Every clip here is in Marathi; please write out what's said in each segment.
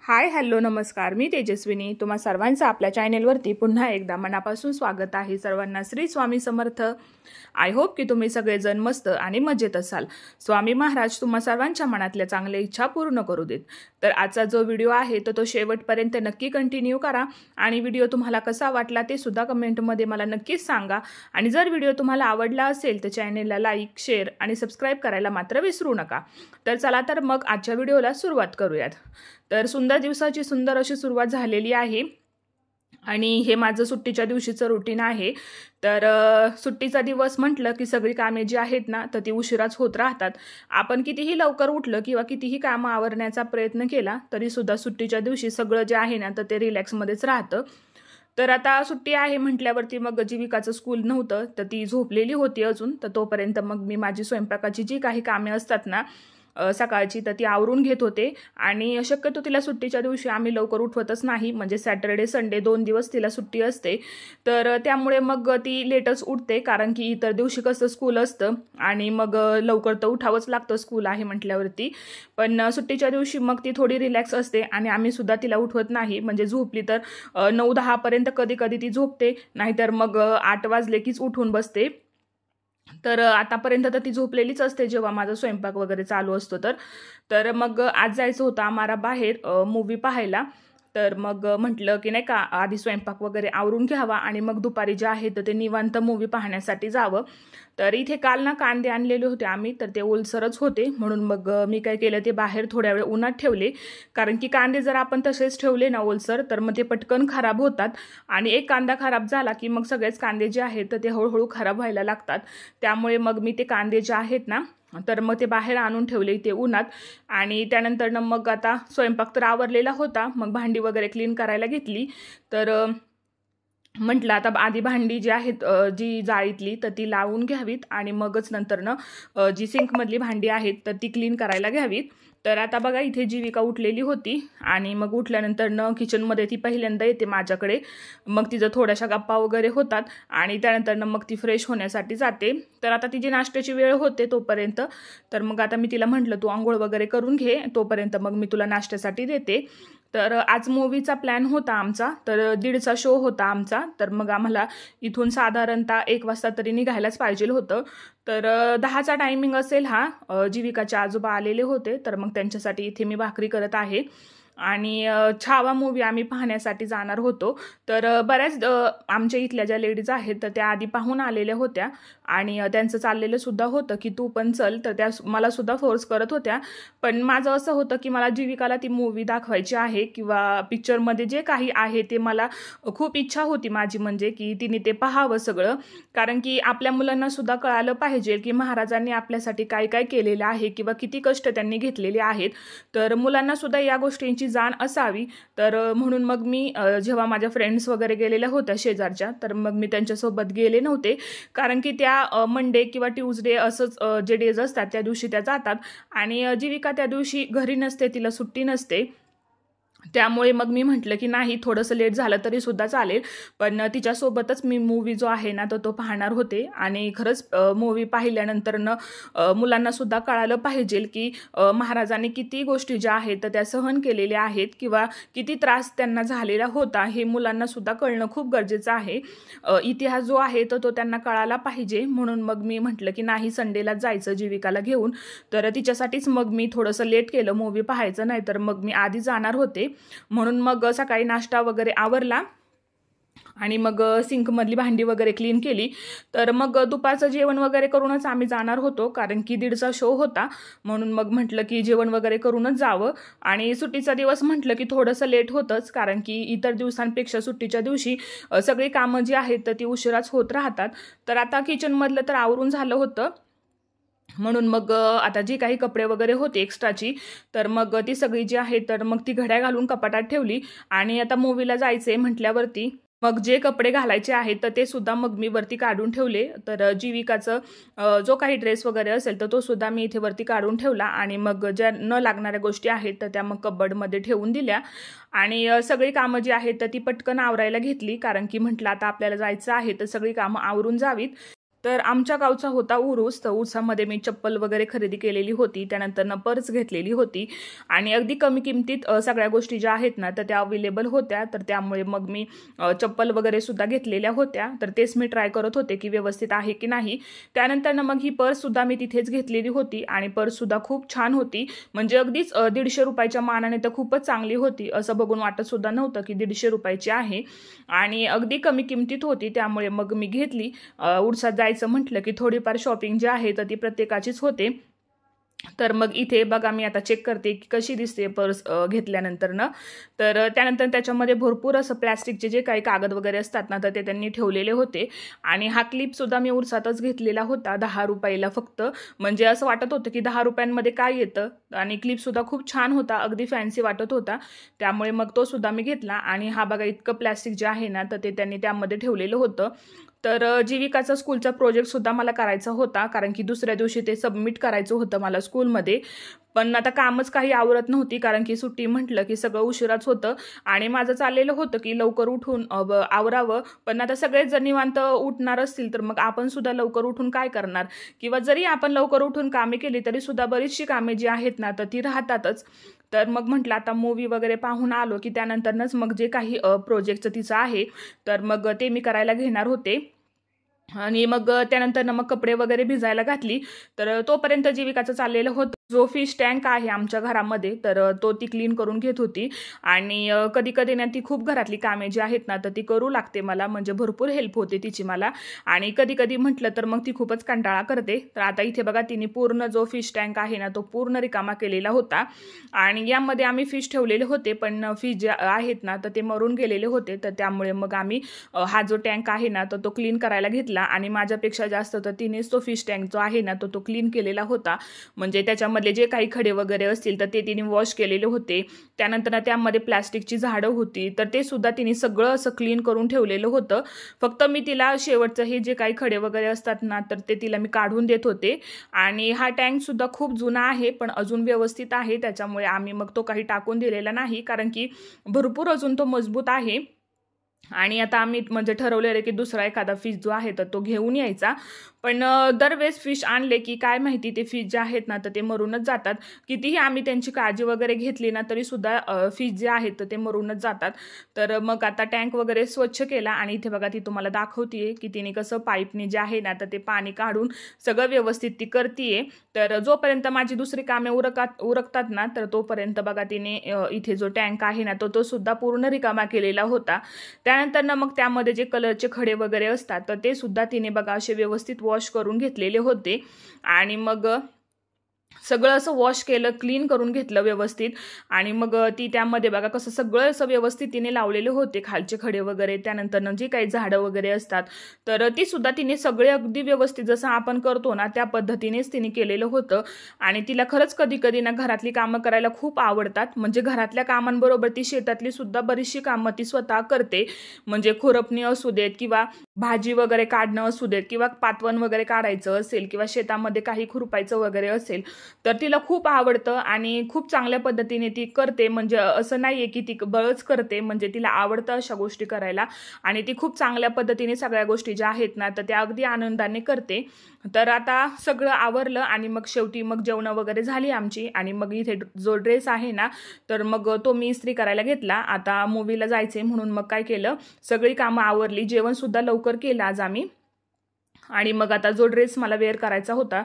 हाय हॅलो नमस्कार, मी तेजस्विनी तुम्हा सर्वांचं आपल्या चॅनेलवरती पुन्हा एकदा मनापासून स्वागत आहे। सर्वांना श्री स्वामी समर्थ। आय होप की तुम्ही सगळेजण मस्त आणि मजेत असाल। स्वामी महाराज तुम्हा सर्वांच्या मनातल्या चांगल्या इच्छा पूर्ण करू देत। तर आजचा जो व्हिडिओ आहे तो शेवटपर्यंत नक्की कंटिन्यू करा आणि व्हिडिओ तुम्हाला कसा वाटला ते सुद्धा कमेंटमध्ये मला नक्कीच सांगा। आणि जर व्हिडिओ तुम्हाला आवडला असेल तर चॅनेलला लाईक, शेअर आणि सबस्क्राइब करायला मात्र विसरू नका। तर चला तर मग आजच्या व्हिडिओला सुरुवात करूयात। तर सुंदर दिवसाची सुंदर अशी सुरुवात झालेली आहे आणि हे माझं सुट्टीच्या दिवशीचं रुटीन आहे। तर सुट्टीचा दिवस म्हटलं की सगळी कामे जी आहेत ना तर ती उशिराच होत राहतात। आपण कितीही लवकर उठलं किंवा कितीही कामं आवरण्याचा प्रयत्न केला तरी सुद्धा सुट्टीच्या दिवशी सगळं जे आहे ना तर ते रिलॅक्समध्येच राहतं। तर आता सुट्टी आहे म्हटल्यावरती मग जीविकाचं स्कूल नव्हतं तर ती झोपलेली होती अजून। तर तोपर्यंत मग मी माझी स्वयंपाकाची जी काही कामे असतात ना सकाळची तर ती आवरून घेत होते। आणि शक्यतो तिला सुट्टीच्या दिवशी आम्ही लवकर उठवतच नाही, म्हणजे सॅटर्डे संडे 2 दिवस तिला सुट्टी असते। तर त्यामुळे मग ती लेटच उठते, कारण की इतर दिवशी कसं स्कूल असतं आणि मग लवकर तर उठावंच लागतं स्कूल आहे म्हटल्यावरती। पण सुट्टीच्या दिवशी मग ती थोडी रिलॅक्स असते आणि आम्ही सुद्धा तिला उठवत नाही, म्हणजे झोपली तर 9-10 पर्यंत कधी कधी ती झोपते, नाहीतर मग 8 वाजले कीच उठून बसते। तर आतापर्यंत तर ती झोपलेलीच असते जेव्हा माझा स्वयंपाक वगैरे चालू असतो। तर मग आज जायचं होतं आम्हाला बाहेर मूवी पाहायला। तर मग म्हटलं की नाही का आधी स्वयंपाक वगैरे आवरून घ्यावा आणि मग दुपारी जे आहे तर ते निवांत मूवी पाहण्यासाठी जावं। तर इथे काल ना कांदे आणलेले होते आम्ही, तर ते ओलसरच होते, म्हणून मग मी काय केलं ते बाहेर थोड्या वेळ उन्हात ठेवले। कारण की कांदे जर आपण तसेच ठेवले ना ओलसर तर मग ते पटकन खराब होतात आणि एक कांदा खराब झाला की मग सगळेच कांदे जे आहेत तर ते हळूहळू खराब व्हायला लागतात। त्यामुळे मग मी ते कांदे जे आहेत ना तर मग ते बाहेर आणून ठेवले इथे उन्हात। आणि त्यानंतर मग आता स्वयंपाक तर आवरलेला होता, मग भांडी वगैरे क्लीन करायला घेतली। तर म्हटलं आता आधी भांडी जी आहेत जी जाळीतली तर ती लावून घ्यावीत आणि मगच नंतरनं जी सिंकमधली भांडी आहेत तर ती क्लीन करायला घ्यावीत। तर आता बघा इथे जीविका उठलेली होती आणि मग उठल्यानंतर किचनमध्ये ती पहिल्यांदा येते माझ्याकडे। मग तिचं थोड्याशा गप्पा वगैरे होतात आणि त्यानंतर मग ती फ्रेश होण्यासाठी जाते। तर आता तिची नाश्त्याची वेळ होते तोपर्यंत, तर मग आता मी तिला म्हटलं तू आंघोळ वगैरे करून घे, तोपर्यंत मग मी तुला नाश्त्यासाठी देते। तर आज मूवीचा प्लॅन होता आमचा, तर 1:30चा शो होता आमचा। तर मग आम्हाला इथून साधारणतः 1 वाजता तरी निघायलाच पाहिजे होतं। तर 10चा टायमिंग असेल हा। जीविकाचे आजोबा आलेले होते तर मग त्यांच्यासाठी इथे मी भाकरी करत आहे। आणि छावा मूवी आम्ही पाहण्यासाठी जाणार होतो। तर बऱ्याच आमच्या इथल्या ज्या लेडीज आहेत तर त्या आधी पाहून आलेल्या होत्या आणि त्यांचं चाललेलं सुद्धा होतं की तू पण चल, तर त्या मला सुद्धा फोर्स करत होत्या। पण माझं असं होतं की मला जीविकाला ती मूवी दाखवायची आहे किंवा पिक्चरमध्ये जे काही आहे ते मला खूप इच्छा होती माझी, म्हणजे की तिने ते पाहावं सगळं। कारण की आपल्या मुलांना सुद्धा कळालं पाहिजे की महाराजांनी आपल्यासाठी काय काय केलेलं आहे किंवा किती कष्ट त्यांनी घेतलेले आहेत। तर मुलांना सुद्धा या गोष्टींची जाण असावी। तर म्हणून मग मी जेव्हा माझ्या फ्रेंड्स वगैरे गेलेल्या होत्या शेजारच्या, तर मग मी त्यांच्यासोबत गेले नव्हते, कारण की त्या मंडे किंवा ट्यूजडे असंच जे डेज असतात त्या दिवशी त्या जातात आणि जीविका त्या दिवशी घरी नसते, तिला सुट्टी नसते। त्यामुळे मग मी म्हटलं की नाही थोडंसं लेट झालं तरी सुद्धा चालेल, पण तिच्यासोबतच मी मूवी जो आहे ना तो पाहणार होते। आणि खरंच मूवी पाहिल्यानंतरनं मुलांना सुद्धा कळालं पाहिजे की महाराजांनी किती गोष्टी ज्या आहेत त्या सहन केलेल्या आहेत किंवा किती त्रास त्यांना झालेला होता हे मुलांना सुद्धा कळणं खूप गरजेचं आहे। इतिहास जो आहे तो त्यांना कळाला पाहिजे, म्हणून मग मी म्हटलं की नाही संडेलाच जायचं जीविकाला घेऊन। तर तिच्यासाठीच मग मी थोडंसं लेट केलं मूवी पाहायचं, नाही तर मग मी आधी जाणार होते। म्हणून मग सकाळी नाश्ता वगैरे आवरला आणि मग सिंकमधली भांडी वगैरे क्लीन केली। तर मग दुपारचं जेवण वगैरे करूनच आम्ही जाणार होतो, कारण की 1:30चा शो होता, म्हणून मग म्हटलं की जेवण वगैरे करूनच जावं। आणि सुट्टीचा दिवस म्हटलं की थोडंसं लेट होतंच, कारण की इतर दिवसांपेक्षा सुट्टीच्या दिवशी सगळी कामं जी आहेत तर ती उशिराच होत राहतात। तर आता किचनमधलं तर आवरून झालं होतं, म्हणून मग आता जी काही कपडे वगैरे होते एक्स्ट्राची तर मग ती सगळी जी आहे तर मग ती घड्या घालून कपाटात ठेवली। आणि आता मूवीला जायचंय म्हटल्यावरती मग जे कपडे घालायचे आहेत तर ते सुद्धा मग मी वरती काढून ठेवले। तर जीविकाचं जो काही ड्रेस वगैरे असेल तर तो सुद्धा मी इथे वरती काढून ठेवला आणि मग ज्या न लागणाऱ्या गोष्टी आहेत तर त्या मग कबर्डमध्ये ठेवून दिल्या। आणि सगळी कामं जी आहेत तर ती पटकन आवरायला घेतली, कारण की म्हटलं आता आपल्याला जायचं आहे तर सगळी कामं आवरून जावीत। तर आमच्या गावचा होता उरूस. तर उरूसामध्ये मी चप्पल वगैरे खरेदी केलेली होती, त्यानंतर पर्स घेतलेली होती आणि अगदी कमी किमतीत सगळ्या गोष्टी ज्या आहेत ना तर त्या अवेलेबल होत्या. तर त्यामुळे मग मी चप्पल वगैरे सुद्धा घेतलेल्या होत्या. तर तेच मी ट्राय करत होते की व्यवस्थित आहे की नाही. त्यानंतर मग ही पर्स सुद्धा मी तिथेच घेतलेली होती आणि पर्स सुद्धा खूप छान होती. म्हणजे अगदीच 150 रुपयाच्या मानाने तर खूपच चांगली होती. असं बघून वाटत सुद्धा नव्हतं की 150 रुपयाची आहे आणि अगदी कमी किमतीत होती. त्यामुळे मग मी घेतली. उरसात जायचं म्हटलं की थोडीफार शॉपिंग जी आहे तर ती प्रत्येकाचीच होते. तर मग इथे बघा मी आता चेक करते की कशी दिसते पर्स घेतल्यानंतर ना. तर त्यानंतर त्याच्यामध्ये भरपूर असं प्लॅस्टिकचे जे काही कागद वगैरे असतात ना तर ते त्यांनी ठेवलेले होते आणि हा क्लिपसुद्धा मी उरसातच घेतलेला होता 10 रुपयाला फक्त. म्हणजे असं वाटत होतं की 10 रुपयांमध्ये काय येतं आणि क्लिपसुद्धा खूप छान होता, अगदी फॅन्सी वाटत होता. त्यामुळे मग तो सुद्धा मी घेतला आणि हा बघा इतकं प्लॅस्टिक जे आहे ना तर ते त्यांनी त्यामध्ये ठेवलेलं होतं. तर जीविकाचा स्कूलचा प्रोजेक्टसुद्धा मला करायचा होता, कारण की दुसऱ्या दिवशी ते सबमिट करायचं होतं मला स्कूलमध्ये. पण आता कामच काही आवरत नव्हती, कारण की सुट्टी म्हटलं की सगळं उशिराच होतं आणि माझं चाललेलं होतं की लवकर उठून आवरावं. पण आता सगळेच जर निवांत उठणार असतील तर मग आपण सुद्धा लवकर उठून काय करणार, किंवा जरी आपण लवकर उठून कामे केली तरी सुद्धा बरीचशी कामे जी आहेत ना तर ती राहतातच. तर मग म्हटलं आता मूवी वगैरे पाहून आलो की त्यानंतरच मग जे काही प्रोजेक्टचं तिचं आहे तर मग ते मी करायला घेणार होते. आणि मग त्यानंतर मग कपडे वगैरे भिजायला घातली. तर तोपर्यंत जीविकाचं चाललेलं होतं. जो फिश टँक आहे आमच्या घरामध्ये तर तो ती क्लीन करून घेत होती आणि कधी कधी ना ती खूप घरातली कामे जी आहेत ना तर ती करू लागते मला, म्हणजे भरपूर हेल्प होते तिची मला. आणि कधी कधी म्हटलं तर मग ती खूपच कंटाळा करते. तर आता इथे बघा तिने पूर्ण जो फिश टँक आहे ना तो पूर्ण रिकामा केलेला होता आणि यामध्ये आम्ही फिश ठेवलेले होते, पण फिश जे आहेत ना तर ते मरून गेलेले होते. तर त्यामुळे मग आम्ही हा जो टँक आहे ना तर तो क्लीन करायला घेतला आणि माझ्यापेक्षा जास्त तर तिनेच तो फिश टँक जो आहे ना तो क्लीन केलेला होता. म्हणजे त्याच्यामधले जे काही खडे वगैरे असतील तर ते तिने वॉश केलेले होते. त्यानंतर त्यामध्ये प्लॅस्टिकची झाडं होती तर ते सुद्धा तिने सगळं असं क्लीन करून ठेवलेलं होतं. फक्त मी तिला शेवटचं हे जे काही खडे वगैरे असतात ना तर ते तिला मी काढून देत होते. आणि हा टँक सुद्धा खूप जुना आहे पण अजून व्यवस्थित आहे, त्याच्यामुळे आम्ही मग तो काही टाकून दिलेला नाही, कारण की भरपूर अजून तो मजबूत आहे. आणि आता आम्ही म्हणजे ठरवलेलं की दुसरा एखादा फिश जो आहे तर तो घेऊन यायचा. पण दरवेळेस फिश आणले की काय माहिती ते फिश जे आहेत ना तर ते मरूनच जातात. कितीही आम्ही त्यांची काळजी वगैरे घेतली ना तरी सुद्धा फिश जे आहेत तर ते मरूनच जातात. तर मग आता टँक वगैरे स्वच्छ केला आणि इथे बघा ती तुम्हाला दाखवतीये की तिने कसं पाईपने जे आहे ना तर ते पाणी काढून सगळं व्यवस्थित ती करतीये. तर जोपर्यंत माझी दुसरी कामे उरकतात ना तर तोपर्यंत बघा तिने इथे जो टँक आहे ना तो सुद्धा पूर्ण रिकामा केलेला होता. त्यानंतर मग त्यामध्ये जे कलरचे खडे वगैरे असतात तर ते सुद्धा तिने बघा असे व्यवस्थित वॉश करून घेतलेले होते. आणि मग सगळं असं वॉश केलं, क्लीन करून घेतलं व्यवस्थित. आणि मग ती त्यामध्ये बघा कसं सगळं असं व्यवस्थित तिने लावलेले होते, खालचे खडे वगैरे. त्यानंतर जे काही झाडं वगैरे असतात तर ती सुद्धा तिने सगळे अगदी व्यवस्थित जसं आपण करतो ना त्या पद्धतीनेच तिने केलेलं होतं. आणि तिला खरंच कधी कधी ना घरातली कामं करायला खूप आवडतात. म्हणजे घरातल्या कामांबरोबर ती शेतातली सुद्धा बरीचशी कामं ती स्वतः करते. म्हणजे खुरपणी असू देत किंवा भाजी वगैरे काढणं असू देत किंवा पातवण वगैरे काढायचं असेल किंवा शेतामध्ये काही खुरपायचं वगैरे असेल तर तिला खूप आवडतं आणि खूप चांगल्या पद्धतीने ती करते. म्हणजे असं नाहीये की ती बळच करते, म्हणजे तिला आवडतं अशा गोष्टी करायला आणि ती खूप चांगल्या पद्धतीने सगळ्या गोष्टी ज्या आहेत ना तर त्या अगदी आनंदाने करते. तर आता सगळं आवरलं आणि मग शेवटी मग जेवण वगैरे झाली आमची. आणि मग इथे जो ड्रेस आहे ना तर मग तो मी इस्त्री करायला घेतला. आता मूवीला जायचे म्हणून मग काय केलं, सगळी कामं आवरली, जेवण सुद्धा लवकर केलं आज आम्ही. आणि मग आता जो ड्रेस मला वेअर करायचा होता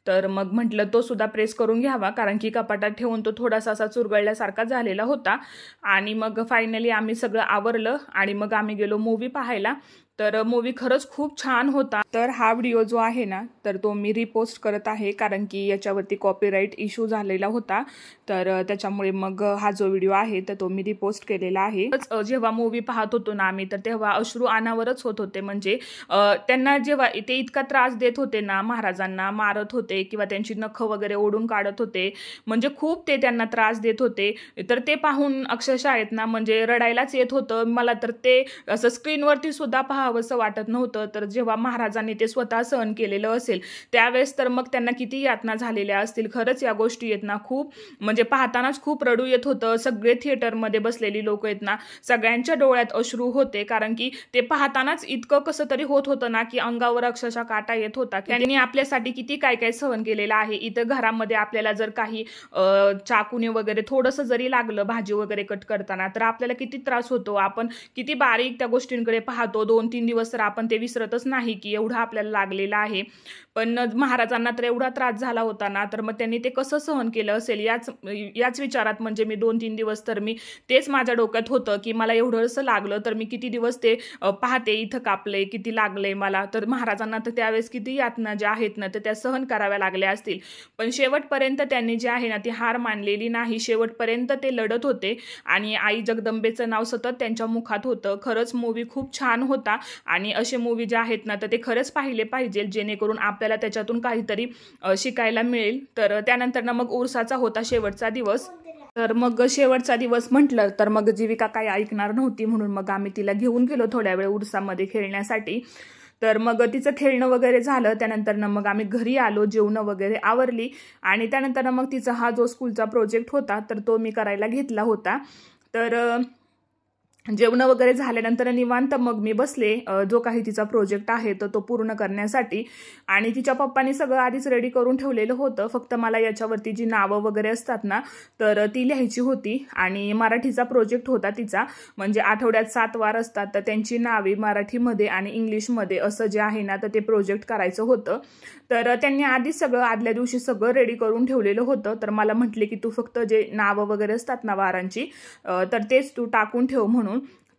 तर मग म्हटलं तो सुद्धा प्रेस करून घ्यावा, कारण की कपाटात ठेवून तो थोडासा असा चुरगळल्यासारखा झालेला होता. आणि मग फायनली आम्ही सगळं आवरलं आणि मग आम्ही गेलो मूवी पाहायला. तर मूवी खरंच खूप छान होता. तर हा व्हिडिओ जो आहे ना तर तो मी रिपोस्ट करत आहे, कारण की याच्यावरती कॉपीराईट इश्यू झालेला होता. तर त्याच्यामुळे मग हा जो व्हिडिओ आहे तर तो मी रिपोस्ट केलेला आहे. जेव्हा मूवी पाहत होतो ना आम्ही तर तेव्हा अश्रू अनावरच होत होते. म्हणजे त्यांना जेव्हा ते इतका त्रास देत होते ना, महाराजांना मारत होते किंवा त्यांची नखं वगैरे ओढून काढत होते, म्हणजे खूप ते त्यांना त्रास देत होते. तर ते पाहून अक्षरशः आहेत ना म्हणजे रडायलाच येत होतं मला. तर ते असं स्क्रीनवरती सुद्धा पाहत पाहावंसं वाटत नव्हतं, तर जेव्हा महाराजांनी ते स्वतः सहन केलेलं असेल त्यावेळेस तर मग त्यांना किती यातना झालेल्या असतील. खरंच या गोष्टी आहेत ना खूप म्हणजे पाहतानाच खूप रडू येत होतं. सगळे थिएटरमध्ये बसलेली लोक आहेत ना सगळ्यांच्या डोळ्यात अश्रू होते, कारण की ते पाहतानाच इतकं कसं तरी होत होतं ना की अंगावर अक्षरशः काटा येत होता. त्यांनी आपल्यासाठी किती काय काय सहन केलेलं आहे. इथं घरामध्ये आपल्याला जर काही चाकूने वगैरे थोडंसं जरी लागलं भाजी वगैरे कट करताना तर आपल्याला किती त्रास होतो. आपण किती बारीक त्या गोष्टींकडे पाहतो. 2-3 दिवस तर आपण ते विसरतच नाही की एवढं आपल्याला लागलेलं आहे. पण महाराजांना तर एवढा त्रास झाला होता ना, तर मग त्यांनी ते कसं सहन केलं असेल याच विचारात म्हणजे मी 2-3 दिवस तर मी तेच माझ्या डोक्यात होतं की मला एवढं असं लागलं तर मी किती दिवस ते पाहते इथं कापलंय किती लागलंय मला. तर महाराजांना तर त्यावेळेस किती यातना ज्या आहेत ना तर त्या सहन कराव्या लागल्या असतील. पण शेवटपर्यंत त्यांनी जे आहे ना ती हार मानलेली नाही. शेवटपर्यंत ते लढत होते आणि आई जगदंबेचं नाव सतत त्यांच्या मुखात होतं. खरंच मूवी खूप छान होता आणि असे मूवी जे आहेत ना तर ते खरंच पाहिले पाहिजे, जेणेकरून आपल्याला त्याच्यातून काहीतरी शिकायला मिळेल. तर त्यानंतर मग उरसाचा होता शेवटचा दिवस. तर मग शेवटचा दिवस म्हटलं तर मग जीविका काही ऐकणार नव्हती, म्हणून मग आम्ही तिला घेऊन गेलो थोड्या वेळ उरसामध्ये खेळण्यासाठी. तर मग तिचं खेळणं वगैरे झालं. त्यानंतर मग आम्ही घरी आलो, जेवणं वगैरे आवरली आणि त्यानंतर मग तिचा हा जो स्कूलचा प्रोजेक्ट होता तर तो मी करायला घेतला होता. तर जेवण वगैरे झाल्यानंतर निवांत मग मी बसले जो काही तिचा प्रोजेक्ट आहे तो पूर्ण करण्यासाठी. आणि तिच्या पप्पांनी सगळं आधीच रेडी करून ठेवलेलं होतं. फक्त मला याच्यावरती जी नावं वगैरे असतात ना तर ती लिहायची होती. आणि मराठीचा प्रोजेक्ट होता तिचा, म्हणजे आठवड्यात 7 वार असतात तर त्यांची नावे मराठीमध्ये आणि इंग्लिशमध्ये असं जे आहे ना तर ते प्रोजेक्ट करायचं होतं. तर त्यांनी आधीच सगळं आदल्या दिवशी सगळं रेडी करून ठेवलेलं होतं. तर मला म्हटले की तू फक्त जे नावं वगैरे असतात ना वारांची तर तेच तू टाकून ठेव म्हणून.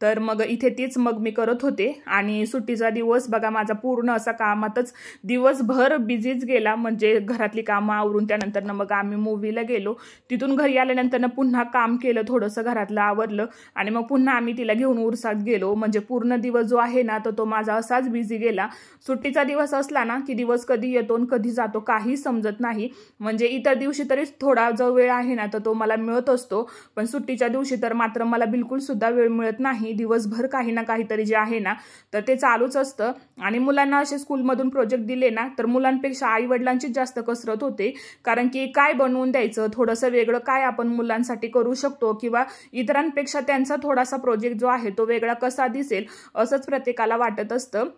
तर मग इथे तीच मग मी करत होते. आणि सुट्टीचा दिवस बघा माझा पूर्ण असा कामातच दिवसभर बिझीच गेला. म्हणजे घरातली कामं आवरून त्यानंतर मग आम्ही मूवीला गेलो. तिथून घरी आल्यानंतर पुन्हा काम केलं, थोडंसं घरातलं आवरलं आणि मग पुन्हा आम्ही तिला घेऊन उरसात गेलो. म्हणजे पूर्ण दिवस जो आहे ना तो माझा असाच बिझी गेला. सुट्टीचा दिवस असला ना की दिवस कधी येतो आणि कधी जातो काही समजत नाही. म्हणजे इतर दिवशी तरी थोडा जो वेळ आहे ना तर तो मला मिळत असतो, पण सुट्टीच्या दिवशी तर मात्र मला बिलकुल सुद्धा वेळ मिळत नाही. दिवसभर काही ना काहीतरी जे आहे ना तर ते चालूच असतं. आणि मुलांना असे स्कूलमधून प्रोजेक्ट दिले ना तर मुलांपेक्षा आई वडिलांचीच जास्त कसरत होते, कारण की काय बनवून द्यायचं, थोडंसं वेगळं काय आपण मुलांसाठी करू शकतो किंवा इतरांपेक्षा त्यांचा थोडासा प्रोजेक्ट जो आहे तो वेगळा कसा दिसेल असंच प्रत्येकाला वाटत असतं.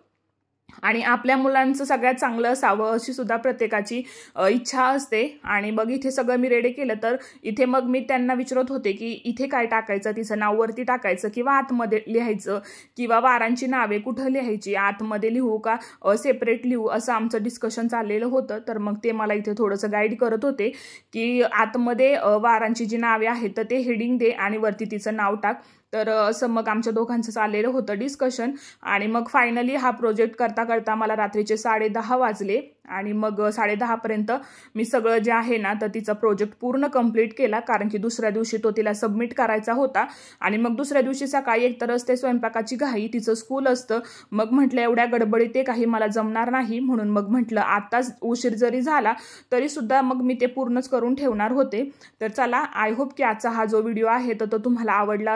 आणि आपल्या मुलांचं सगळ्यात चांगलं असावं अशी सुद्धा प्रत्येकाची इच्छा असते. आणि मग इथे सगळं मी रेडी केलं. तर इथे मग मी त्यांना विचारत होते की इथे काय टाकायचं, तिचं नाव वरती टाकायचं किंवा आतमध्ये लिहायचं, किंवा वारांची नावे कुठं लिहायची, आतमध्ये लिहू का सेपरेट लिहू, असं आमचं डिस्कशन चाललेलं होतं. तर मग ते मला इथे थोडंसं गाईड करत होते की आतमध्ये वारांची जी नावे आहेत तर ते हेडिंग दे आणि वरती तिचं नाव टाक. तर असं मग आमच्या दोघांचं चाललेलं होतं डिस्कशन. आणि मग फायनली हा प्रोजेक्ट करता करता मला रात्रीचे 10:30 वाजले. आणि मग 10:30 पर्यंत मी सगळं जे आहे ना तर तिचा प्रोजेक्ट पूर्ण कंप्लीट केला, कारण की दुसऱ्या दिवशी तो तिला सबमिट करायचा होता. आणि मग दुसऱ्या दिवशी सकाळी एकतर असते स्वयंपाकाची घाई, तिचं स्कूल असतं. मग म्हटलं एवढ्या गडबडीत ते काही मला जमणार नाही, म्हणून मग म्हटलं आताच उशीर जरी झाला तरी सुद्धा मग मी ते पूर्णच करून ठेवणार होते. तर चला, आय होप की आजचा हा जो व्हिडिओ आहे तो तुम्हाला आवडला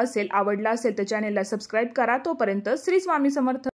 असेल तर चॅनेलला सबस्क्राईब करा. तोपर्यंत श्री स्वामी समर्थ.